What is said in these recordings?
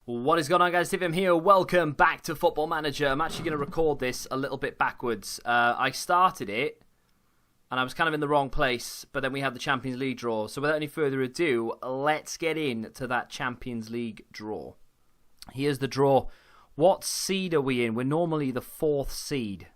What is going on, guys? Tim here. Welcome back to Football Manager. I'm actually going to record this a little bit backwards. I started it and I was kind of in the wrong place, but then we had the Champions League draw. So without any further ado, let's get into that Champions League draw. Here's the draw. What seed are we in? We're normally the 4th seed.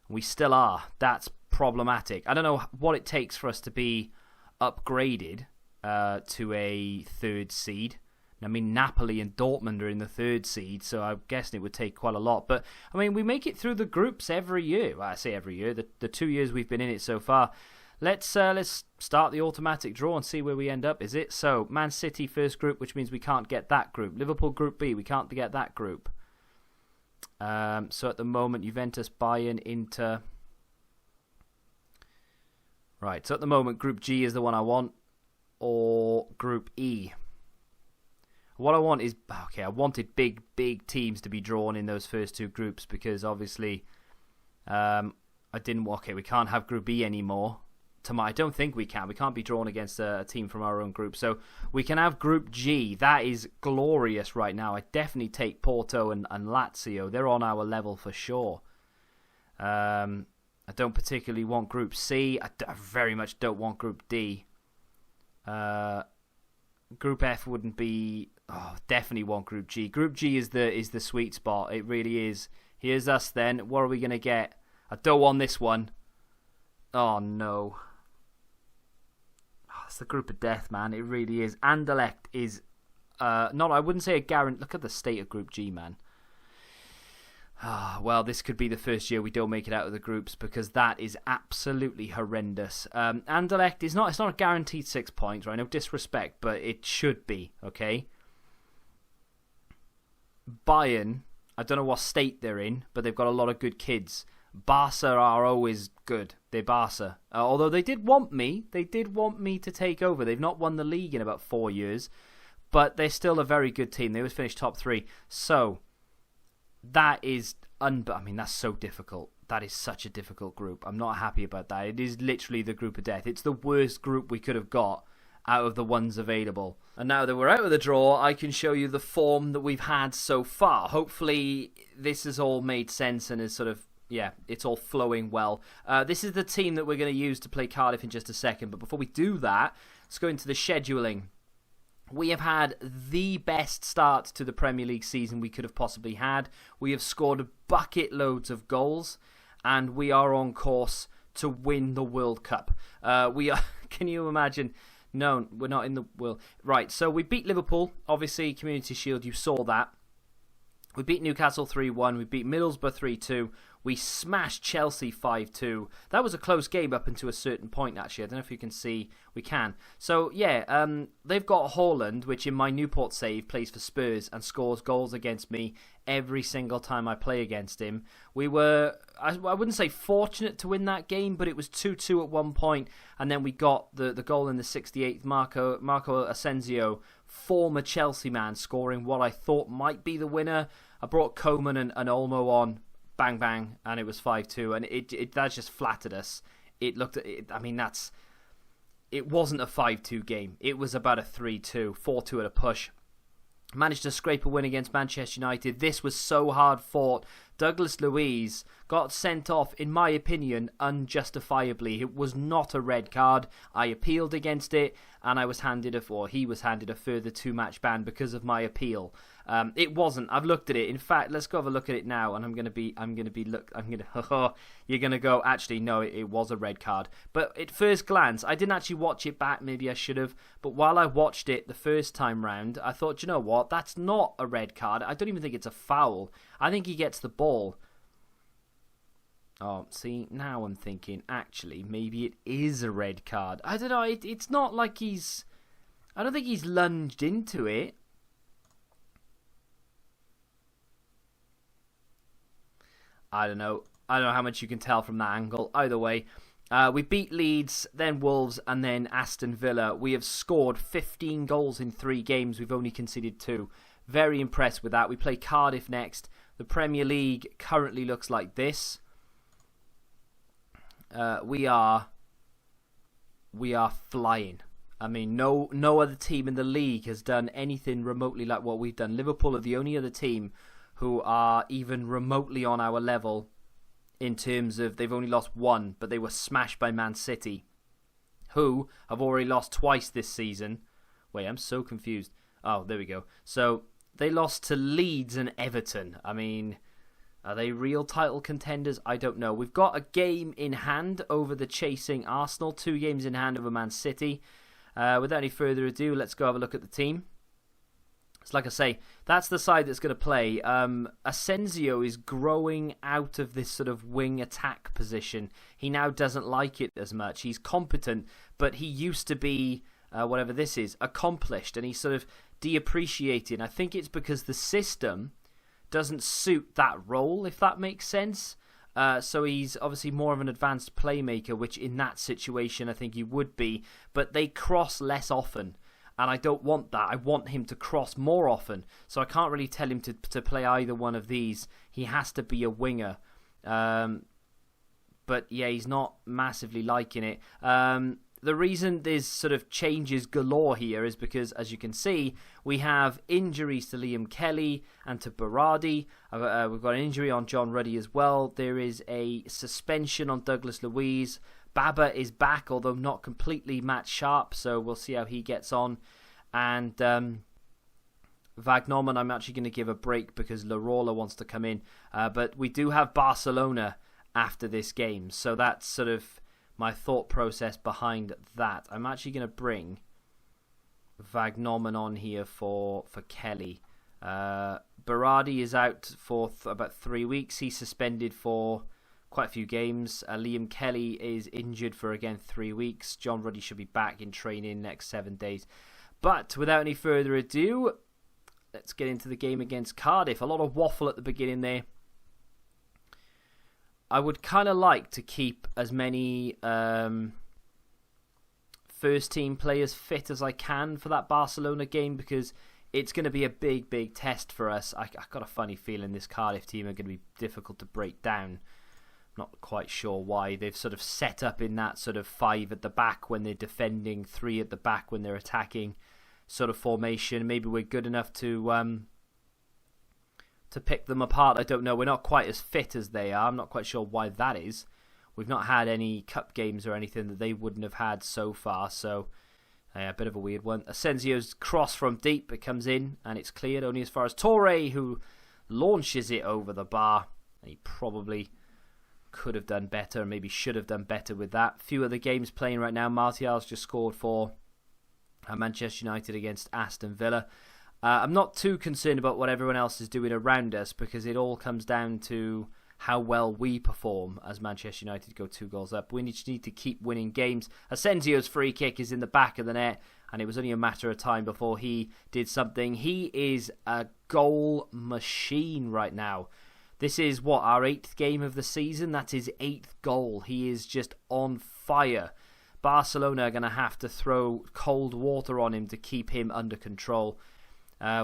We still are. That's problematic. I don't know what it takes for us to be upgraded to a 3rd seed. I mean, Napoli and Dortmund are in the 3rd seed, so I'm guessing it would take quite a lot. But, I mean, we make it through the groups every year. Well, I say every year. The 2 years we've been in it so far. Let's start the automatic draw and see where we end up. Is it? So, Man City first group, which means we can't get that group. Liverpool Group B, we can't get that group. So, at the moment, Juventus, Bayern, Inter. Right, so at the moment, Group G is the one I want. Or Group E. What I want is, okay, I wanted big teams to be drawn in those first 2 groups because obviously I didn't, okay, we can't have Group E anymore. I don't think we can. We can't be drawn against a team from our own group. So we can have Group G. That is glorious right now. I definitely take Porto and Lazio. They're on our level for sure. I don't particularly want Group C. I very much don't want Group D. Group F wouldn't be... Oh, definitely want Group G. Group G is the sweet spot. It really is. Here's us then. What are we going to get? I don't want this one. Oh, no. Oh, it's the group of death, man. It really is. Anderlecht is... not. I wouldn't say a guarantee. Look at the state of Group G, man. Well, this could be the first year we don't make it out of the groups because that is absolutely horrendous. Anderlecht is not. It's not a guaranteed 6 points, right? No disrespect, but it should be, okay? Bayern, I don't know what state they're in, but they've got a lot of good kids. Barca are always good. They're Barca. Although they did want me. They did want me to take over. They've not won the league in about 4 years, but they're still a very good team. They always finish top 3. So... that is, I mean, that's so difficult. That is such a difficult group. I'm not happy about that. It is literally the group of death. It's the worst group we could have got out of the ones available. And now that we're out of the draw, I can show you the form that we've had so far. Hopefully, this has all made sense and is sort of, yeah, it's all flowing well. This is the team that we're going to use to play Cardiff in just a second. But before we do that, let's go into the scheduling. We have had the best start to the Premier League season we could have possibly had. We have scored bucket loads of goals, and we are on course to win the World Cup. We are. Can you imagine? No, we're not in the world. Right, so we beat Liverpool, obviously, Community Shield, you saw that. We beat Newcastle 3-1, we beat Middlesbrough 3-2, we smashed Chelsea 5-2. That was a close game up until a certain point, actually. I don't know if you can see. We can. So, yeah, they've got Haaland, which in my Newport save plays for Spurs and scores goals against me every single time I play against him. We were, I wouldn't say fortunate to win that game, but it was 2-2 at one point, and then we got the goal in the 68th, Marco Asensio, former Chelsea man, scoring what I thought might be the winner. I brought Coman and Olmo on, bang bang, and it was 5-2, and that just flattered us. It looked, I mean, it wasn't a 5-2 game. It was about a 3-2, 4-2 at a push. Managed to scrape a win against Manchester United. This was so hard fought. Douglas Luiz got sent off, in my opinion, unjustifiably. It was not a red card. I appealed against it, and he was handed a further 2-match ban because of my appeal. It wasn't. I've looked at it. In fact, let's go have a look at it now, and you're gonna go, actually, no, it was a red card. But at first glance, I didn't actually watch it back. Maybe I should have. But while I watched it the first time round, I thought, you know what? That's not a red card. I don't even think it's a foul. I think he gets the ball. Oh, see, now I'm thinking, actually, maybe it is a red card. I don't know. It's not like I don't think he's lunged into it. I don't know how much you can tell from that angle. Either way, we beat Leeds, then Wolves, and then Aston Villa. We have scored 15 goals in 3 games. We've only conceded 2. Very impressed with that. We play Cardiff next. The Premier League currently looks like this. We are flying. I mean, no other team in the league has done anything remotely like what we've done. Liverpool are the only other team who are even remotely on our level in terms of they've only lost one, but they were smashed by Man City, who have already lost twice this season. Wait, I'm so confused. Oh, there we go. So they lost to Leeds and Everton. I mean, are they real title contenders? I don't know. We've got a game in hand over the chasing Arsenal, 2 games in hand over Man City. Without any further ado, let's go have a look at the team. So like I say, that's the side that's going to play. Asensio is growing out of this sort of wing attack position. He now doesn't like it as much. He's competent, but he used to be, whatever this is, accomplished, and he's sort of de-appreciated. I think it's because the system doesn't suit that role, if that makes sense. So he's obviously more of an advanced playmaker, which in that situation I think he would be. But they cross less often, and I don't want that. I want him to cross more often. So I can't really tell him to play either one of these. He has to be a winger. But yeah, he's not massively liking it. The reason there's sort of changes galore here is because, as you can see, we have injuries to Liam Kelly and to Berardi. We've got an injury on John Ruddy as well. There is a suspension on Douglas Luiz. Baba is back, although not completely match sharp, so we'll see how he gets on. And Vagnoman, I'm actually going to give a break because Larola wants to come in. But we do have Barcelona after this game, so that's sort of my thought process behind that. I'm actually going to bring Vagnoman on here for Kelly. Berardi is out for about 3 weeks. He's suspended for quite a few games. Liam Kelly is injured for, again, 3 weeks. John Ruddy should be back in training next 7 days. But without any further ado, let's get into the game against Cardiff. A lot of waffle at the beginning there. I would kind of like to keep as many first team players fit as I can for that Barcelona game, because it's going to be a big, big test for us. I've got a funny feeling this Cardiff team are going to be difficult to break down. Not quite sure why. They've sort of set up in that sort of 5 at the back when they're defending, 3 at the back when they're attacking sort of formation. Maybe we're good enough to pick them apart. I don't know. We're not quite as fit as they are. I'm not quite sure why that is. We've not had any cup games or anything that they wouldn't have had so far, so a bit of a weird one. Asensio's cross from deep, it comes in and it's cleared only as far as Torre, who launches it over the bar. He probably could have done better, maybe should have done better with that. Few other games playing right now. Martial's just scored for Manchester United against Aston Villa. I'm not too concerned about what everyone else is doing around us, because it all comes down to how well we perform as Manchester United go 2 goals up. We just need to keep winning games. Asensio's free kick is in the back of the net, and it was only a matter of time before he did something. He is a goal machine right now. This is, our 8th game of the season? That's his 8th goal. He is just on fire. Barcelona are going to have to throw cold water on him to keep him under control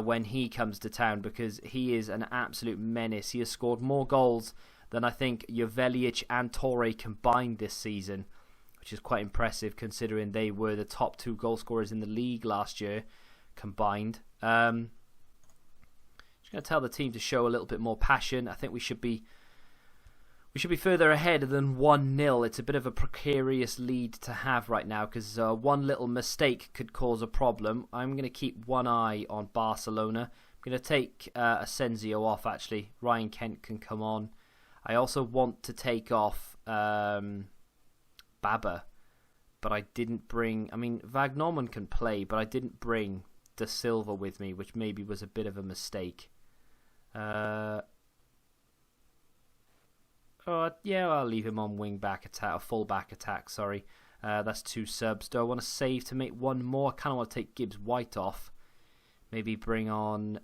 when he comes to town, because he is an absolute menace. He has scored more goals than I think Jovelic and Torre combined this season, which is quite impressive considering they were the top 2 goal scorers in the league last year combined. Just going to tell the team to show a little bit more passion. I think we should be further ahead than 1-0. It's a bit of a precarious lead to have right now, because one little mistake could cause a problem. I'm going to keep one eye on Barcelona. I'm going to take Asensio off, actually. Ryan Kent can come on. I also want to take off Baba, but I didn't bring... Vagnoman can play, but I didn't bring De Silva with me, which maybe was a bit of a mistake. I'll leave him on wing back attack, or full back attack, sorry. That's 2 subs. Do I want to save to make 1 more? I kind of want to take Gibbs White off. Maybe bring on...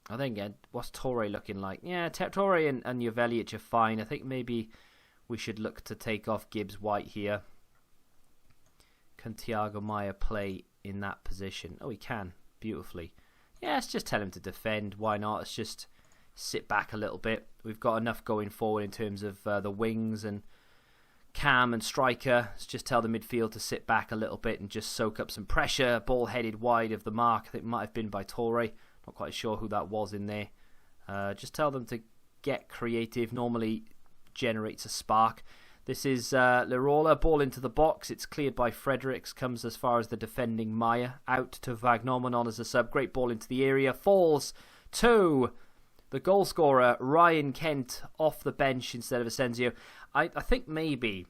I think, what's Torre looking like? Yeah, Torre and Jovelic are fine. I think maybe we should look to take off Gibbs White here. Can Thiago Maia play in that position? Oh, he can. Beautifully. Yeah, let's just tell him to defend. Why not? Let's just sit back a little bit. We've got enough going forward in terms of the wings and Cam and striker, just tell the midfield to sit back a little bit and just soak up some pressure. Ball headed wide of the mark. I think it might have been by Torre. Not quite sure who that was in there. Just tell them to get creative. Normally generates a spark. This is Lirola, ball into the box. It's cleared by Fredericks. Comes as far as the defending Maya. Out to Vagnoman on as a sub. Great ball into the area. Falls to the goal scorer, Ryan Kent, off the bench instead of Asensio. I think maybe,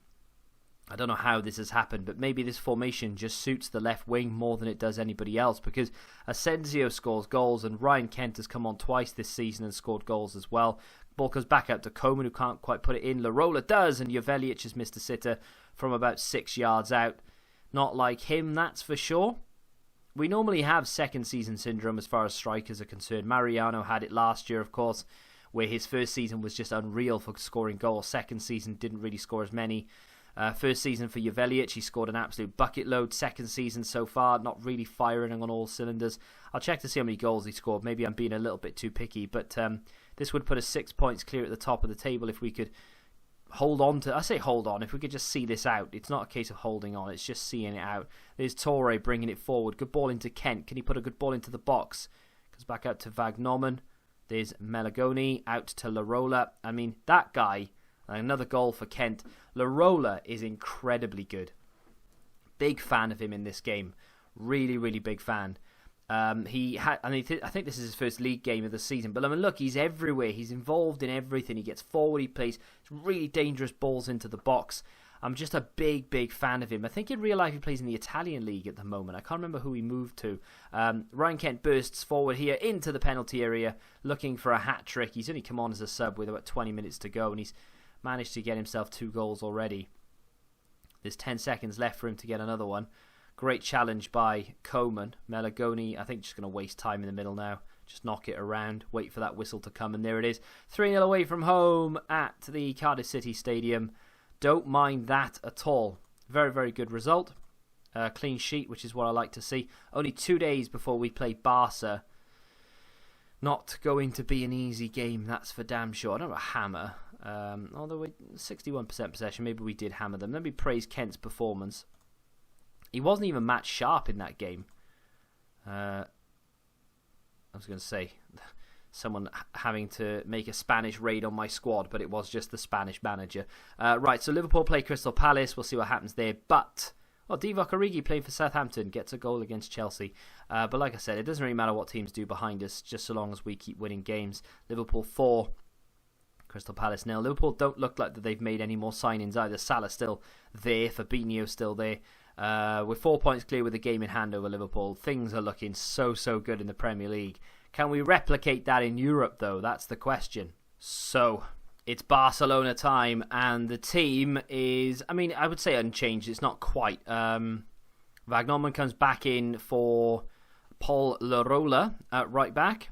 I don't know how this has happened, but maybe this formation just suits the left wing more than it does anybody else, because Asensio scores goals and Ryan Kent has come on twice this season and scored goals as well. Ball comes back out to Coman, who can't quite put it in. Lirola does, and Jovelic has missed a sitter from about 6 yards out. Not like him, that's for sure. We normally have second season syndrome as far as strikers are concerned. Mariano had it last year, of course, where his first season was just unreal for scoring goals. Second season didn't really score as many. First season for Jovelic, he scored an absolute bucket load. Second season so far, not really firing on all cylinders. I'll check to see how many goals he scored. Maybe I'm being a little bit too picky, but this would put us 6 points clear at the top of the table if we could hold on to, I say hold on, if we could just see this out. It's not a case of holding on, it's just seeing it out. There's Torre bringing it forward. Good ball into Kent. Can he put a good ball into the box? Goes back out to Vagnoman. There's Melagoni out to Lirola. I mean, that guy, another goal for Kent. Lirola is incredibly good. Big fan of him in this game. Really, really big fan. I think this is his first league game of the season. But I mean, look, he's everywhere. He's involved in everything. He gets forward. He plays really dangerous balls into the box. I'm just a big, big fan of him. I think in real life he plays in the Italian league at the moment. I can't remember who he moved to. Ryan Kent bursts forward here into the penalty area, looking for a hat trick. He's only come on as a sub with about 20 minutes to go, and he's managed to get himself 2 goals already. There's 10 seconds left for him to get another one. Great challenge by Coman. Melagoni, I think, just going to waste time in the middle now. Just knock it around, wait for that whistle to come, and there it is. 3-0 away from home at the Cardiff City Stadium. Don't mind that at all. Very, very good result. Clean sheet, which is what I like to see. Only 2 days before we play Barca. Not going to be an easy game, that's for damn sure. I don't know about hammer. Although we 61% possession, maybe we did hammer them. Let me praise Kent's performance. He wasn't even match sharp in that game. I was going to say someone having to make a Spanish raid on my squad, but it was just the Spanish manager. Right, so Liverpool play Crystal Palace. We'll see what happens there. But Divock Origi playing for Southampton gets a goal against Chelsea. But like I said, it doesn't really matter what teams do behind us, just so long as we keep winning games. Liverpool 4, Crystal Palace 0. Liverpool don't look like that they've made any more signings either. Salah still there, Fabinho still there. We're 4 points clear with a game in hand over Liverpool. Things are looking so good in the Premier League. Can we replicate that in Europe, though? That's the question. So, it's Barcelona time, and the team is, I mean, I would say unchanged. It's not quite. Vagnoman comes back in for Paul Lirola at right back.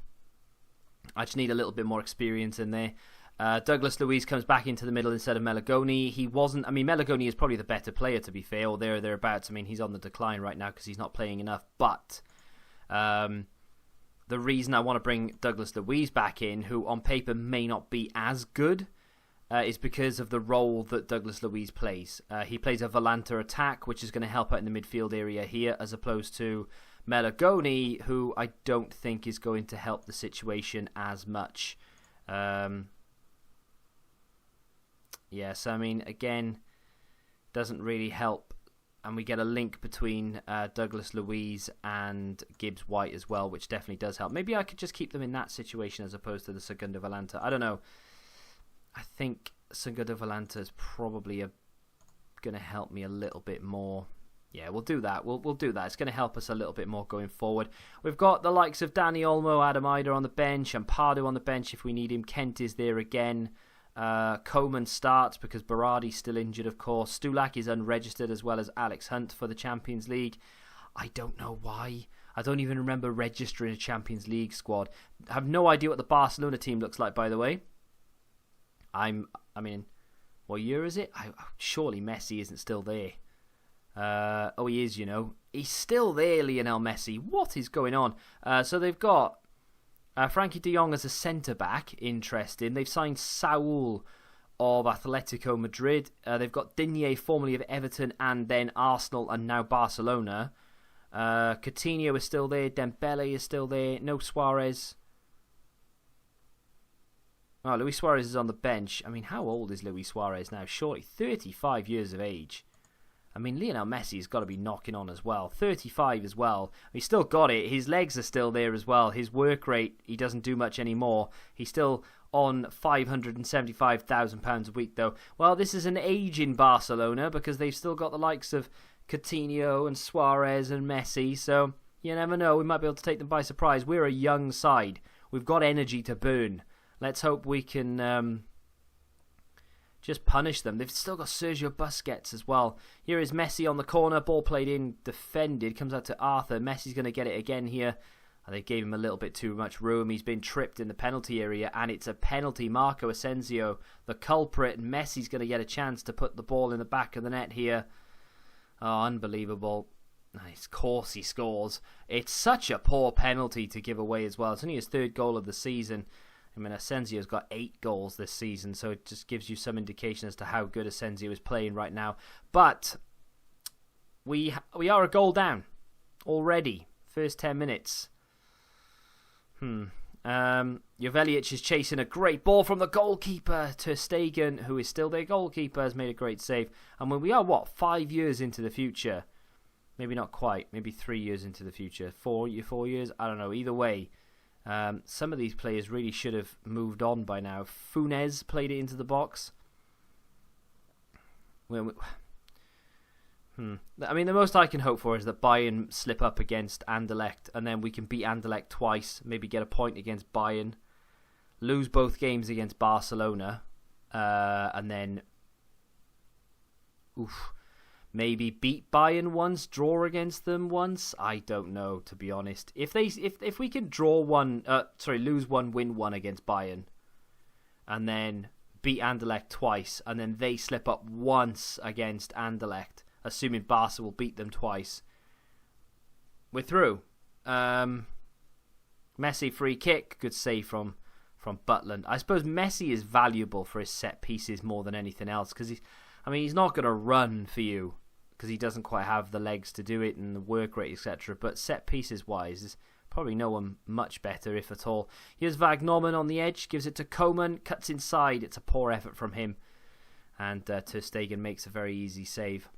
I just need a little bit more experience in there. Douglas Luiz comes back into the middle instead of Melagoni. Melagoni is probably the better player, to be fair, or thereabouts. I mean, he's on the decline right now because he's not playing enough. But the reason I want to bring Douglas Luiz back in, who on paper may not be as good, is because of the role that Douglas Luiz plays. He plays a Volante attack, which is going to help out in the midfield area here, as opposed to Melagoni, who I don't think is going to help the situation as much. Yes, I mean, again, doesn't really help. And we get a link between Douglas Luiz and Gibbs White as well, which definitely does help. Maybe I could just keep them in that situation as opposed to the Segundo Volante. I don't know. I think Segundo Volante is probably going to help me a little bit more. Yeah, we'll do that. We'll do that. It's going to help us a little bit more going forward. We've got the likes of Dani Olmo, Adam Ider on the bench, and Pardew on the bench if we need him. Kent is there again. Coman starts because Berardi's still injured, of course. Stulak is unregistered, as well as Alex Hunt for the Champions League. I don't know why. I don't even remember registering a Champions League squad. I have no idea what the Barcelona team looks like, by the way. I mean, what year is it? Surely Messi isn't still there. He is, you know. He's still there, Lionel Messi. What is going on? So they've got Frankie de Jong as a centre-back. Interesting. They've signed Saul of Atletico Madrid. They've got Digne, formerly of Everton, and then Arsenal, and now Barcelona. Coutinho is still there. Dembele is still there. No Suarez. Oh, Luis Suarez is on the bench. I mean, how old is Luis Suarez now? Surely 35 years of age. I mean, Lionel Messi's got to be knocking on as well. 35 as well. He's still got it. His legs are still there as well. His work rate, he doesn't do much anymore. He's still on £575,000 a week, though. Well, this is an age in Barcelona because they've still got the likes of Coutinho and Suarez and Messi. So, you never know. We might be able to take them by surprise. We're a young side. We've got energy to burn. Let's hope we can just punish them. They've still got Sergio Busquets as well. Here is Messi on the corner. Ball played in, defended. Comes out to Arthur. Messi's going to get it again here. They gave him a little bit too much room. He's been tripped in the penalty area, and it's a penalty. Marco Asensio, the culprit, and Messi's going to get a chance to put the ball in the back of the net here. Oh, unbelievable. Nice. Of course he scores. It's such a poor penalty to give away as well. It's only his third goal of the season. I mean, Asensio's got 8 goals this season, so it just gives you some indication as to how good Asensio is playing right now. But we are a goal down already. First 10 minutes. Jovelic is chasing a great ball from the goalkeeper. Ter Stegen, who is still their goalkeeper, has made a great save. And when we are, 5 years into the future? Maybe not quite. Maybe 3 years into the future. 4 years? I don't know. Either way. Some of these players really should have moved on by now. Funes played it into the box. I mean, the most I can hope for is that Bayern slip up against Anderlecht, and then we can beat Anderlecht twice, maybe get a point against Bayern, lose both games against Barcelona, and then maybe beat Bayern once, draw against them once. I don't know, to be honest. If we can lose one, win one against Bayern, and then beat Anderlecht twice, and then they slip up once against Anderlecht, assuming Barca will beat them twice, we're through. Messi free kick, good save from Butland. I suppose Messi is valuable for his set pieces more than anything else, because he's not going to run for you, because he doesn't quite have the legs to do it and the work rate, etc. But set pieces wise, there's probably no one much better, if at all. Here's Vagnoman on the edge, gives it to Coman, cuts inside. It's a poor effort from him, and Ter Stegen makes a very easy save.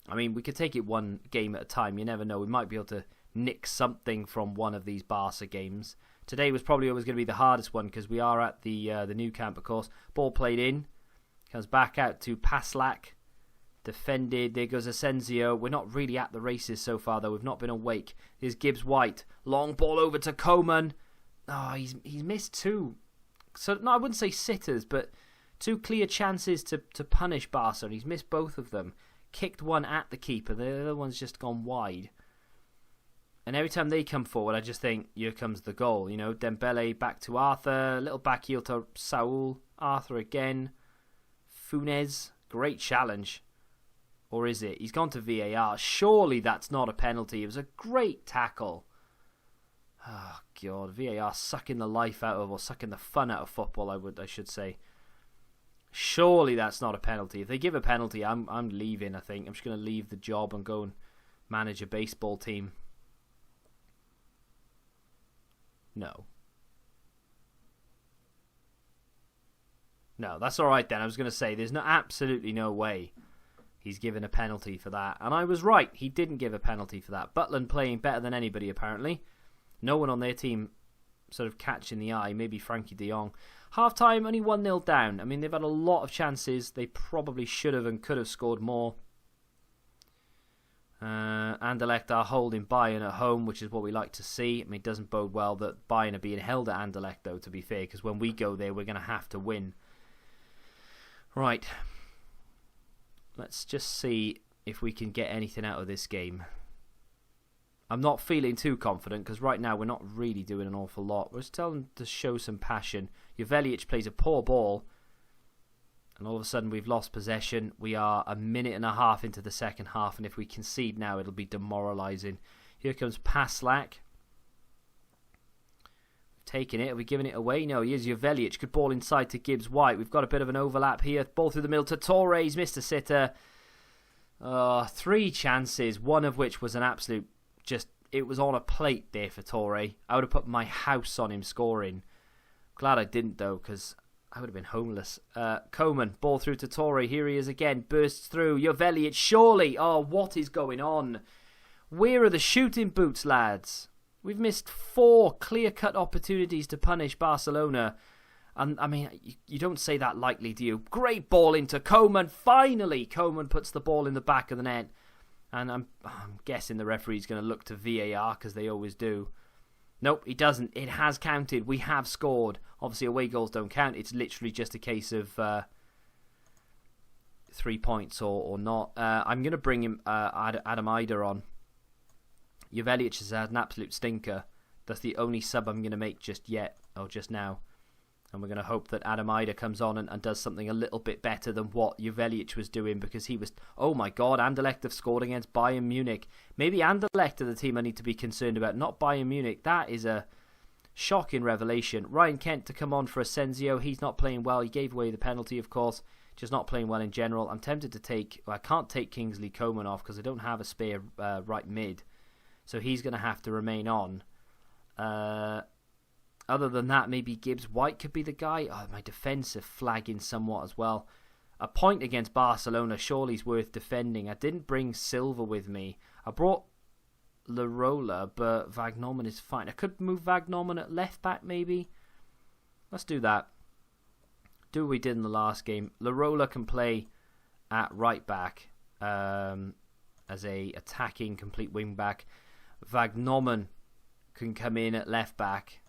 I mean, we could take it one game at a time. You never know. We might be able to nick something from one of these Barca games. Today was probably always going to be the hardest one, because we are at the new camp, of course. Ball played in, comes back out to Paslak. Defended. There goes Asensio. We're not really at the races so far, though. We've not been awake. Here's Gibbs White. Long ball over to Coman. Oh, he's missed 2. So, no, I wouldn't say sitters, but 2 clear chances to punish Barca, and he's missed both of them. Kicked one at the keeper. The other one's just gone wide. And every time they come forward, I just think, here comes the goal. You know, Dembele back to Arthur. Little back heel to Saul. Arthur again. Funes. Great challenge. Or is it? He's gone to VAR. Surely that's not a penalty. It was a great tackle. Oh, God. VAR sucking the life out of, or sucking the fun out of football, I should say. Surely that's not a penalty. If they give a penalty, I'm leaving, I think. I'm just going to leave the job and go and manage a baseball team. No. No, that's all right then. I was going to say, there's absolutely no way he's given a penalty for that. And I was right. He didn't give a penalty for that. Butland playing better than anybody, apparently. No one on their team sort of catching the eye. Maybe Frankie de Jong. Half-time, only 1-0 down. I mean, they've had a lot of chances. They probably should have and could have scored more. Anderlecht are holding Bayern at home, which is what we like to see. I mean, it doesn't bode well that Bayern are being held at Anderlecht, though, to be fair, because when we go there, we're going to have to win. Right. Let's just see if we can get anything out of this game. I'm not feeling too confident, because right now we're not really doing an awful lot. We're just telling them to show some passion. Jovelic plays a poor ball, and all of a sudden we've lost possession. We are a minute and a half into the second half, and if we concede now, it'll be demoralising. Here comes Paslak. taking it. Are we giving it away? No, here's Jovelic. Good ball inside to Gibbs-White. We've got a bit of an overlap here. Ball through the middle to Torres. Missed a sitter. 3 chances, one of which was an absolute it was on a plate there for Torre. I would have put my house on him scoring. Glad I didn't, though, because I would have been homeless. Coman, ball through to Torre. Here he is again. Bursts through. Jovelic, surely. Oh, what is going on? Where are the shooting boots, lads? We've missed 4 clear-cut opportunities to punish Barcelona. And I mean, you don't say that lightly, do you? Great ball into Coman. Finally, Coman puts the ball in the back of the net. And I'm guessing the referee's going to look to VAR, because they always do. Nope, he doesn't. It has counted. We have scored. Obviously, away goals don't count. It's literally just a case of 3 points or not. I'm going to bring him Adam Ider on. Jovelic has had an absolute stinker. That's the only sub I'm going to make just now. And we're going to hope that Adam Ider comes on and does something a little bit better than what Jovelic was doing, because he was... Oh my God, Anderlecht have scored against Bayern Munich. Maybe Anderlecht are the team I need to be concerned about, not Bayern Munich. That is a shocking revelation. Ryan Kent to come on for Asensio. He's not playing well. He gave away the penalty, of course. Just not playing well in general. I'm tempted to take... Well, I can't take Kingsley Coman off because I don't have a spare right mid. So he's going to have to remain on. Other than that, maybe Gibbs-White could be the guy. Oh, my defence is flagging somewhat as well. A point against Barcelona surely is worth defending. I didn't bring Silva with me. I brought Larola, but Vagnoman is fine. I could move Vagnoman at left back maybe. Let's do that. Do what we did in the last game. Larola can play at right back as a attacking complete wing back. Vagnoman can come in at left back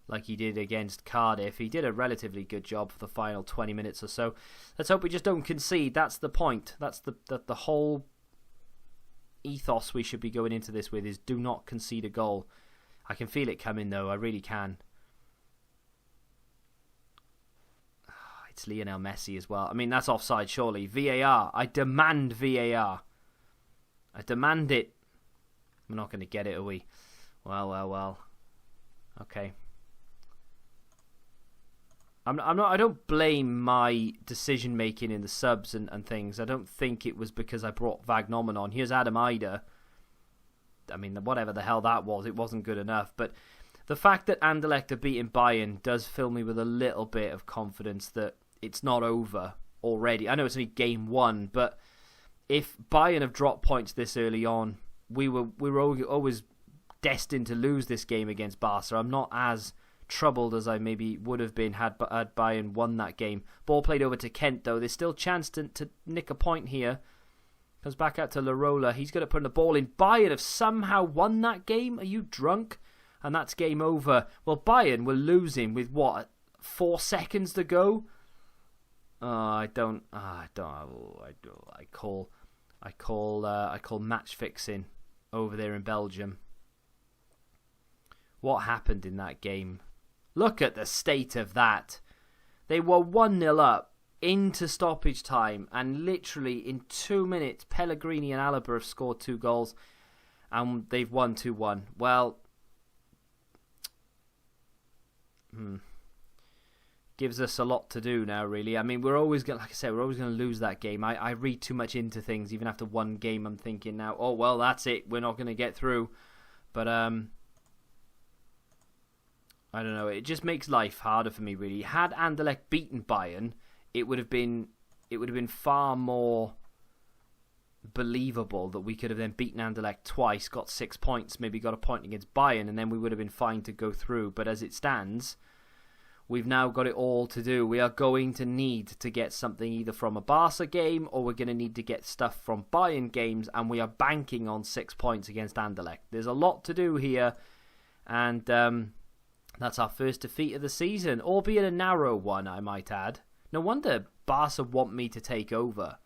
like he did against Cardiff. He did a relatively good job for the final 20 minutes or so. Let's hope we just don't concede. That's the point. That's the whole ethos we should be going into this with, is do not concede a goal. I can feel it coming though. I really can. It's Lionel Messi as well. I mean, that's offside surely. VAR. I demand VAR. I demand it. We're not going to get it, are we? Well. Okay. I don't blame my decision making in the subs and things. I don't think it was because I brought Vagnoman on. Here's Adam Ider. I mean, whatever the hell that was, it wasn't good enough. But the fact that Anderlecht are beating Bayern does fill me with a little bit of confidence that it's not over already. I know it's only game 1, but if Bayern have dropped points this early on, we were always destined to lose this game against Barca. I'm not as troubled as I maybe would have been had Bayern won that game. Ball played over to Kent though. There's still a chance to nick a point here. Comes back out to Larola. He's going to put the ball in. Bayern have somehow won that game. Are you drunk? And that's game over. Well, Bayern were losing with what, 4 seconds to go? I call match fixing over there in Belgium. What happened in that game? Look at the state of that. They were 1-0 up into stoppage time, and literally in 2 minutes, Pellegrini and Alaba have scored 2 goals, and they've won 2-1. Well, gives us a lot to do now, really. I mean, we're always going to lose that game. I read too much into things. Even after one game, I'm thinking now, oh, well, that's it. We're not going to get through. But, I don't know. It just makes life harder for me, really. Had Anderlecht beaten Bayern, it would have been far more believable that we could have then beaten Anderlecht twice, got 6 points, maybe got a point against Bayern, and then we would have been fine to go through. But as it stands, we've now got it all to do. We are going to need to get something either from a Barca game, or we're going to need to get stuff from Bayern games, and we are banking on 6 points against Anderlecht. There's a lot to do here, and that's our first defeat of the season, albeit a narrow one, I might add. No wonder Barca want me to take over.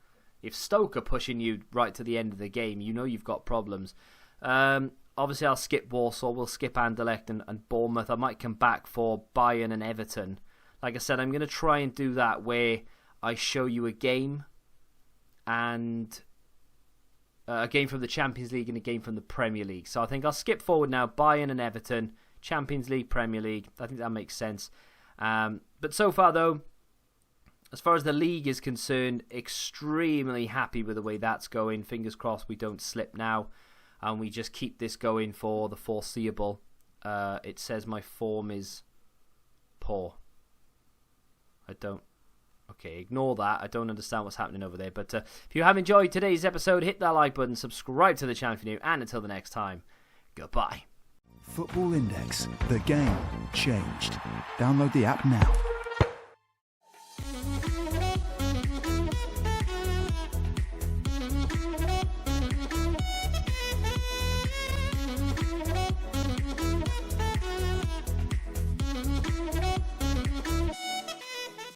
If Stoke are pushing you right to the end of the game, you know you've got problems. Obviously, I'll skip Warsaw, we'll skip Anderlecht and Bournemouth. I might come back for Bayern and Everton. Like I said, I'm going to try and do that where I show you a game, and a game from the Champions League and a game from the Premier League. So I think I'll skip forward now, Bayern and Everton. Champions League, Premier League. I think that makes sense. But so far, though, as far as the league is concerned, extremely happy with the way that's going. Fingers crossed we don't slip now, and we just keep this going for the foreseeable. It says my form is poor. Okay, ignore that. I don't understand what's happening over there. But if you have enjoyed today's episode, hit that like button, subscribe to the channel if you're new, and until the next time, goodbye. Football Index. The game changed. Download the app now.